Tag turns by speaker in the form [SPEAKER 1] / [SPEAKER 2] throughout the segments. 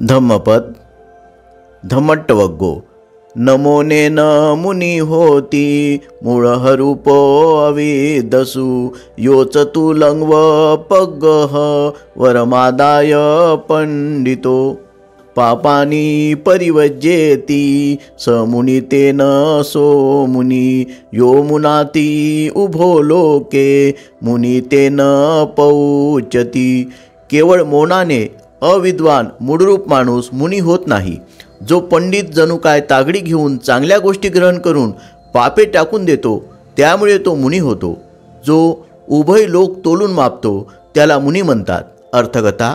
[SPEAKER 1] धम्मपद धम्मट्टवग्गो नमोनेन मुनी होती मूळ हरूपो अविदसु योच तुलंगव पग्गह वरमादाय पंडितो पापानी परिवज्येती समुनितेन सो मुनी यो मुनाती उभो लोके मुनितेन पौचती। केवळ मौनाने अविद्वान मूढरूप माणूस मुनी होत नाही। जो पंडित जणू काय तागडी घेऊन चांगल्या गोष्टी ग्रहण करून पापे टाकून देतो त्यामुळे तो मुनी होतो। जो उभय लोक तोलून मापतो त्याला मुनी म्हणतात। अर्थकथा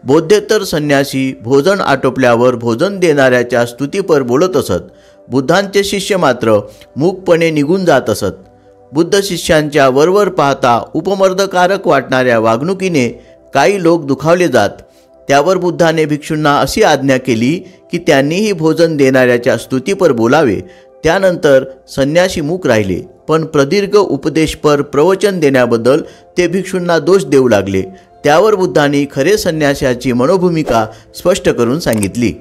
[SPEAKER 1] बौद्धेतर संन्यासी भोजन आटोपल्यावर भोजन देणाऱ्याच्या स्तुतीपर बोलत असत। बुद्धांचे शिष्य मात्र मूकपणे निघून जात असत। बुद्ध शिष्यांच्या वरवर पाहता उपमर्दकारक वाटणाऱ्या वागणुकीने काही लोक दुखावले जात। त्यावर बुद्धाने भिक्षूंना अशी आज्ञा केली की त्यांनीही भोजन देणाऱ्याच्या स्तुतीपर बोलावे। त्यानंतर संन्यासी मूक राहिले, पण प्रदीर्घ उपदेशपर प्रवचन देण्याबद्दल ते भिक्षूंना दोष देऊ लागले। त्यावर बुद्धांनी खरे संन्याशाची मनोभूमिका स्पष्ट करून सांगितली।